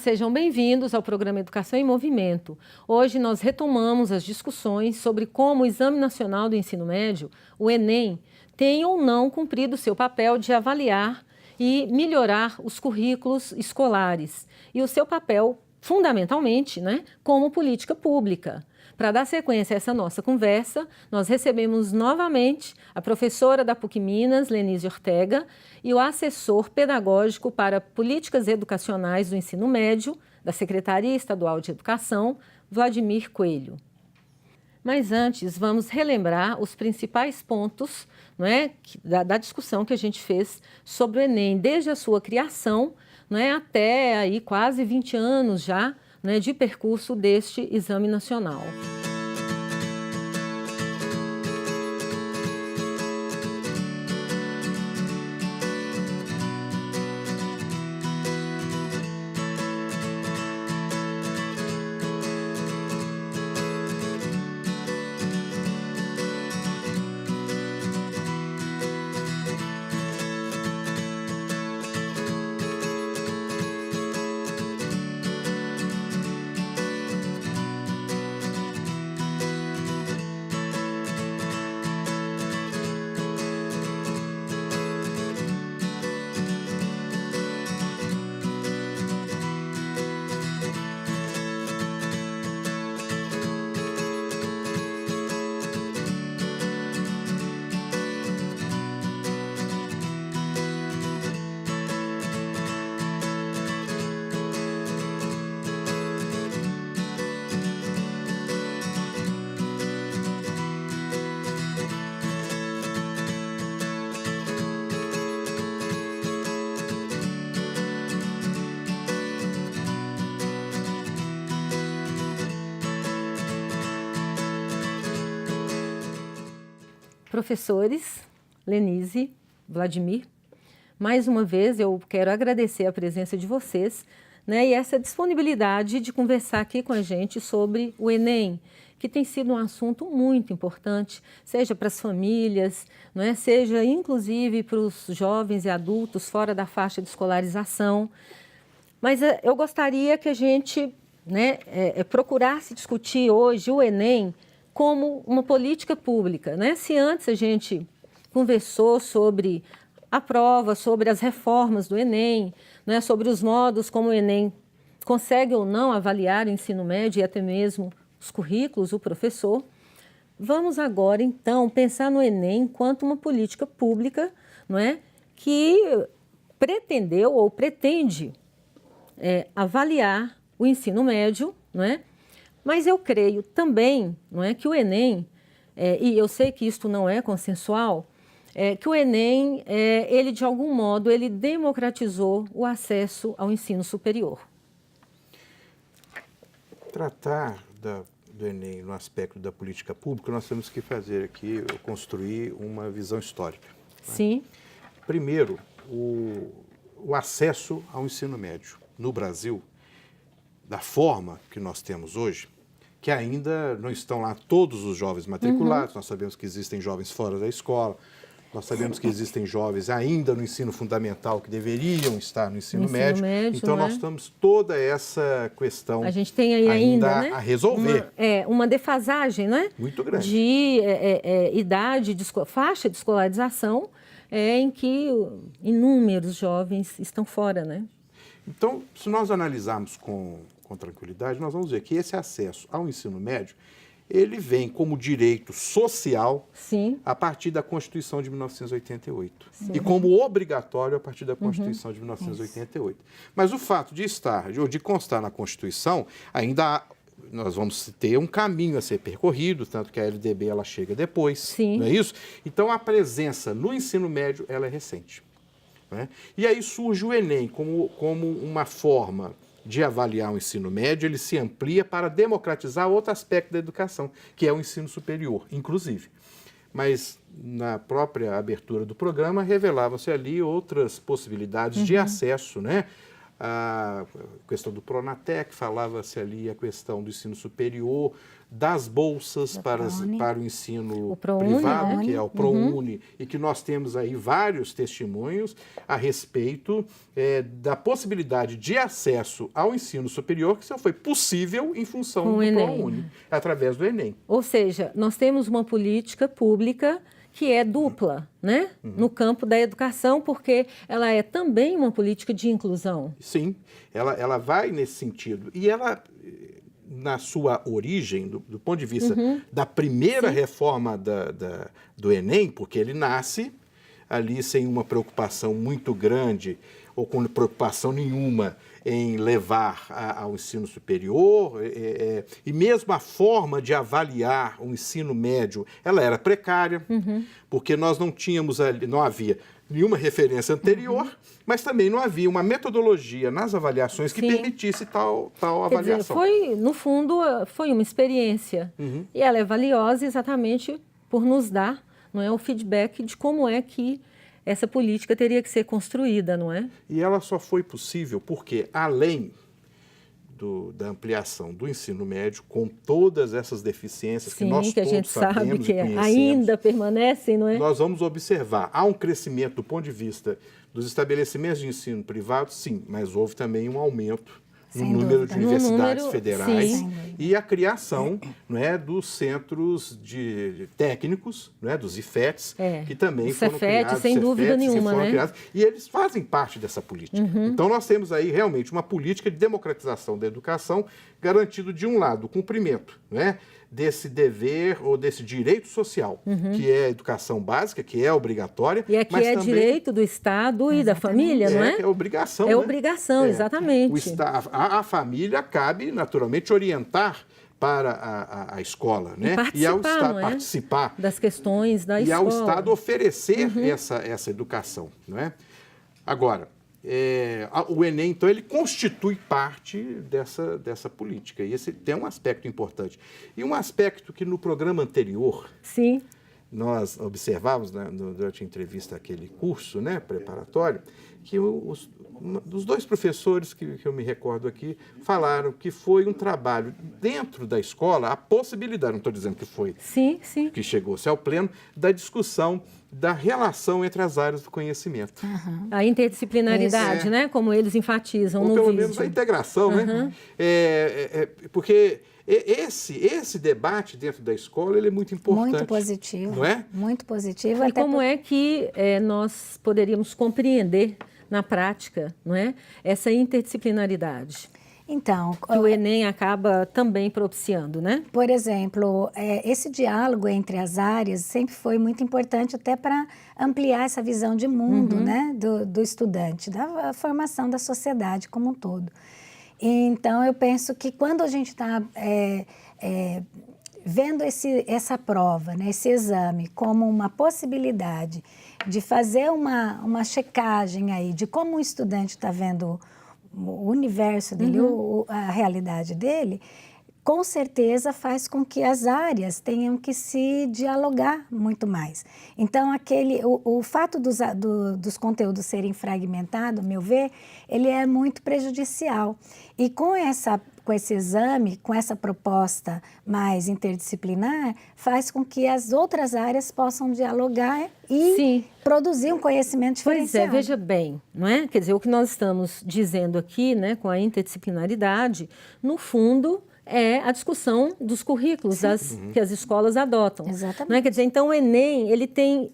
sejam bem-vindos ao programa Educação em Movimento. Hoje nós retomamos as discussões sobre como o Exame Nacional do Ensino Médio, o Enem, tem ou não cumprido seu papel de avaliar e melhorar os currículos escolares e o seu papel, fundamentalmente, como política pública. Para dar sequência a essa nossa conversa, nós recebemos novamente a professora da PUC Minas, Lenise Ortega, e o assessor pedagógico para políticas educacionais do ensino médio, da Secretaria Estadual de Educação, Vladimir Coelho. Mas antes, vamos relembrar os principais pontos da discussão que a gente fez sobre o Enem, desde a sua criação até aí, quase 20 anos já, de percurso deste Exame Nacional. Professores, Lenise, Vladimir, mais uma vez eu quero agradecer a presença de vocês e essa disponibilidade de conversar aqui com a gente sobre o Enem, que tem sido um assunto muito importante, seja para as famílias, seja inclusive para os jovens e adultos fora da faixa de escolarização. Mas eu gostaria que a gente procurasse discutir hoje o Enem como uma política pública. Se antes a gente conversou sobre a prova, sobre as reformas do Enem, sobre os modos como o Enem consegue ou não avaliar o ensino médio e até mesmo os currículos, o professor, vamos agora, então, pensar no Enem enquanto uma política pública que pretendeu ou pretende avaliar o ensino médio, mas eu creio também que o Enem, e eu sei que isto não é consensual, que o Enem, ele de algum modo, ele democratizou o acesso ao ensino superior. Tratar do Enem no aspecto da política pública, nós temos que fazer aqui, construir uma visão histórica. Sim. Primeiro, o acesso ao ensino médio no Brasil, da forma que nós temos hoje, que ainda não estão lá todos os jovens matriculados, nós sabemos que existem jovens fora da escola, nós sabemos que existem jovens ainda no ensino fundamental que deveriam estar no ensino médio, então nós temos toda essa questão a gente tem aí ainda a resolver. Uma defasagem, muito grande, de idade, faixa de escolarização, em que inúmeros jovens estão fora, Então, se nós analisarmos com tranquilidade, nós vamos ver que esse acesso ao ensino médio, ele vem como direito social. Sim. A partir da Constituição de 1988. Sim. E como obrigatório a partir da Constituição de 1988. Mas o fato de de constar na Constituição, ainda nós vamos ter um caminho a ser percorrido, tanto que a LDB ela chega depois. Sim. Não é isso? Então, a presença no ensino médio ela é recente. E aí surge o Enem como uma forma de avaliar o ensino médio, ele se amplia para democratizar outro aspecto da educação, que é o ensino superior, inclusive. Mas na própria abertura do programa revelavam-se ali outras possibilidades de acesso a questão do Pronatec, falava-se ali a questão do ensino superior, das bolsas para o ensino privado, né? que é o ProUni, e que nós temos aí vários testemunhos a respeito da possibilidade de acesso ao ensino superior que só foi possível em função do ProUni, através do Enem. Ou seja, nós temos uma política pública que é dupla, né? No campo da educação, porque ela é também uma política de inclusão. Sim, ela vai nesse sentido. E ela, na sua origem, do ponto de vista da primeira reforma do Enem, porque ele nasce ali sem uma preocupação muito grande, ou com preocupação nenhuma em levar ao ensino superior, e mesmo a forma de avaliar o ensino médio, ela era precária, porque nós não tínhamos ali, não havia nenhuma referência anterior, mas também não havia uma metodologia nas avaliações que permitisse tal avaliação. Quer dizer, no fundo, foi uma experiência, e ela é valiosa exatamente por nos dar, não é, o feedback de como é que essa política teria que ser construída, não é? E ela só foi possível porque, além da ampliação do ensino médio, com todas essas deficiências que nós que a gente sabe que ainda permanecem, não é? Nós vamos observar, há um crescimento do ponto de vista dos estabelecimentos de ensino privado, sim, mas houve também um aumento no número de universidades federais e a criação, não é, dos centros de técnicos, não é, dos IFETs, que também foram criados. Sem dúvida nenhuma, né? Criados, e eles fazem parte dessa política. Então, nós temos aí realmente uma política de democratização da educação, garantido, de um lado, o cumprimento, né, desse dever ou desse direito social, que é a educação básica, que é obrigatória. E aqui é também direito do Estado e da família, não é? É obrigação. É obrigação, exatamente. A família cabe, naturalmente, orientar para a escola, né? E ao Estado participar das questões da escola. E ao Estado oferecer essa educação, não é? Agora, o Enem, então, ele constitui parte dessa política. E esse tem um aspecto importante. E um aspecto que no programa anterior nós observávamos, durante a entrevista àquele curso, né, preparatório, que os dois professores que eu me recordo aqui falaram que foi um trabalho dentro da escola, a possibilidade, não estou dizendo que foi que chegou-se ao pleno, da discussão da relação entre as áreas do conhecimento. A interdisciplinaridade, né? Como eles enfatizam no vídeo. Ou pelo menos a integração, né? Porque esse debate dentro da escola, ele é muito importante. Muito positivo. Não é? Muito positivo. E como é que nós poderíamos compreender na prática, não é, essa interdisciplinaridade? Então, que o Enem acaba também propiciando, né? Por exemplo, esse diálogo entre as áreas sempre foi muito importante até para ampliar essa visão de mundo, né, do estudante, da formação da sociedade como um todo. Então, eu penso que quando a gente está vendo essa prova, né, esse exame, como uma possibilidade de fazer uma checagem aí de como o estudante está vendo o universo dele, a realidade dele, com certeza faz com que as áreas tenham que se dialogar muito mais. Então, o fato dos conteúdos serem fragmentados, a meu ver, ele é muito prejudicial. E com esse exame, com essa proposta mais interdisciplinar, faz com que as outras áreas possam dialogar e produzir um conhecimento diferenciado. Pois é, veja bem, não é? Quer dizer, o que nós estamos dizendo aqui, né, com a interdisciplinaridade, no fundo, é a discussão dos currículos que as escolas adotam. Exatamente. Não é? Quer dizer, então o Enem, ele tem,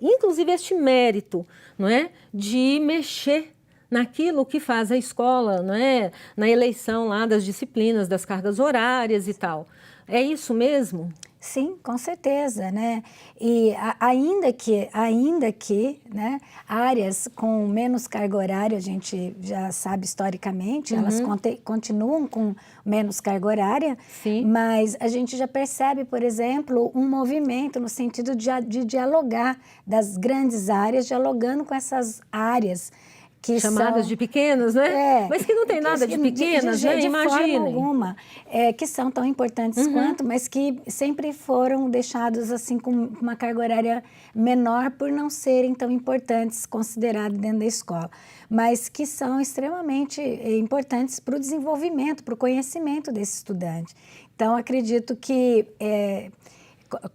inclusive, este mérito, não é, de mexer naquilo que faz a escola, não é, na eleição lá das disciplinas, das cargas horárias e tal. É isso mesmo? Sim, com certeza, né? E ainda que né, áreas com menos carga horária, a gente já sabe historicamente, elas continuam com menos carga horária, mas a gente já percebe, por exemplo, um movimento no sentido de dialogar das grandes áreas, dialogando com essas áreas que chamadas são, de pequenas, né? Mas que não tem nada de pequenas, né? De Imaginem. forma alguma, que são tão importantes quanto, mas que sempre foram deixados assim com uma carga horária menor por não serem tão importantes, considerados dentro da escola, mas que são extremamente importantes para o desenvolvimento, para o conhecimento desse estudante. Então, acredito que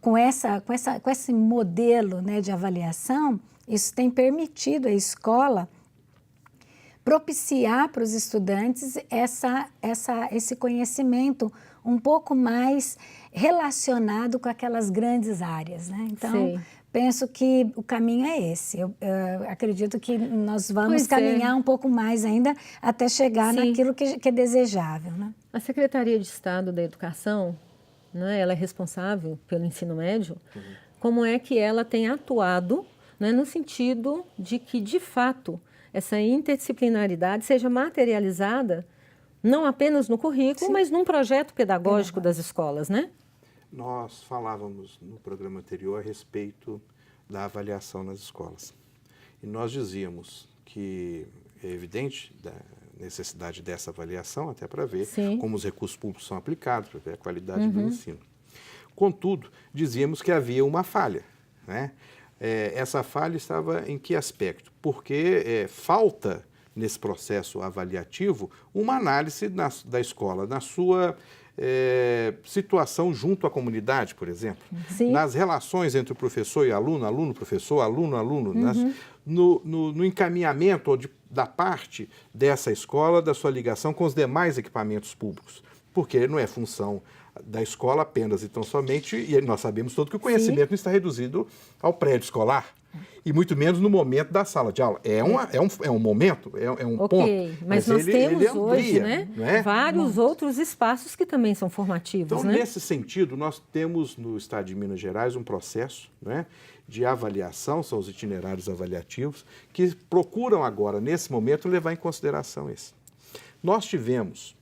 com esse modelo, né, de avaliação, isso tem permitido à escola propiciar para os estudantes esse conhecimento um pouco mais relacionado com aquelas grandes áreas, né? Então, Sei. penso que o caminho é esse. Eu acredito que nós vamos caminhar um pouco mais ainda até chegar naquilo que é desejável, né? A Secretaria de Estado da Educação, né, ela é responsável pelo ensino médio. Como é que ela tem atuado, né, no sentido de que, de fato, essa interdisciplinaridade seja materializada não apenas no currículo, mas num projeto pedagógico das escolas, né? Nós falávamos no programa anterior a respeito da avaliação nas escolas. E nós dizíamos que é evidente da necessidade dessa avaliação, até para ver como os recursos públicos são aplicados, para ver a qualidade do ensino. Contudo, dizíamos que havia uma falha, né? Essa falha estava em que aspecto? Porque falta, nesse processo avaliativo, uma análise da escola, na sua situação junto à comunidade, por exemplo. Nas relações entre o professor e aluno, aluno-professor, aluno-aluno, no encaminhamento da parte dessa escola, da sua ligação com os demais equipamentos públicos. Porque não é função da escola apenas e tão somente, e nós sabemos todo que o conhecimento não está reduzido ao prédio escolar, e muito menos no momento da sala de aula. É um momento, é um ponto. Mas nós temos ele amplia, hoje, né, vários outros espaços que também são formativos. Então, né? Nesse sentido, nós temos no Estado de Minas Gerais um processo, né, de avaliação, são os itinerários avaliativos, que procuram agora, nesse momento, levar em consideração esse. Nós tivemos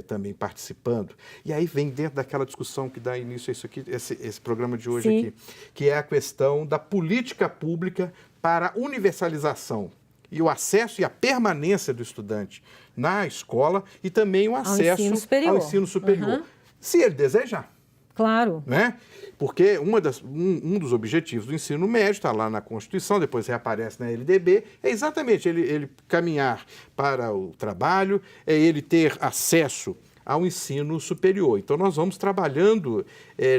também participando, e aí vem dentro daquela discussão que dá início a isso aqui, esse programa de hoje aqui, que é a questão da política pública para a universalização e o acesso e a permanência do estudante na escola e também o acesso ao ensino superior, se ele desejar. Claro. Né? Porque um dos objetivos do ensino médio está lá na Constituição, depois reaparece na LDB, é exatamente ele caminhar para o trabalho, é ele ter acesso ao ensino superior. Então, nós vamos trabalhando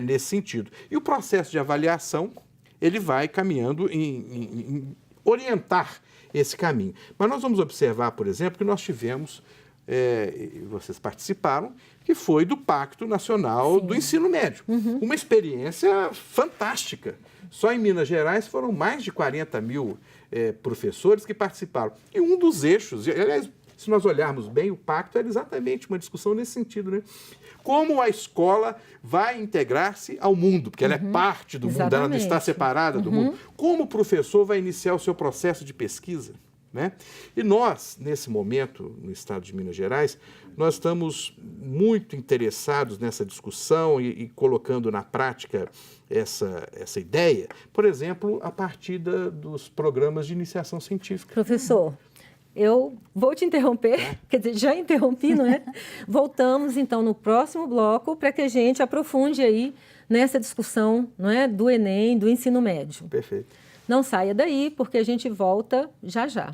nesse sentido. E o processo de avaliação, ele vai caminhando em orientar esse caminho. Mas nós vamos observar, por exemplo, que nós tivemos, vocês participaram, que foi do Pacto Nacional do Ensino Médio. Uma experiência fantástica. Só em Minas Gerais foram mais de 40 mil professores que participaram. E um dos eixos, aliás, se nós olharmos bem, o pacto era exatamente uma discussão nesse sentido, né? Como a escola vai integrar-se ao mundo, porque ela é parte do mundo, ela não está separada do mundo. Como o professor vai iniciar o seu processo de pesquisa, né? E nós, nesse momento, no estado de Minas Gerais, nós estamos muito interessados nessa discussão e colocando na prática essa ideia, por exemplo, a partir dos programas de iniciação científica. Professor, eu vou te interromper, quer dizer, já interrompi, não é? Voltamos, então, no próximo bloco para que a gente aprofunde aí nessa discussão, não é, do Enem, do ensino médio. Perfeito. Não saia daí, porque a gente volta já já.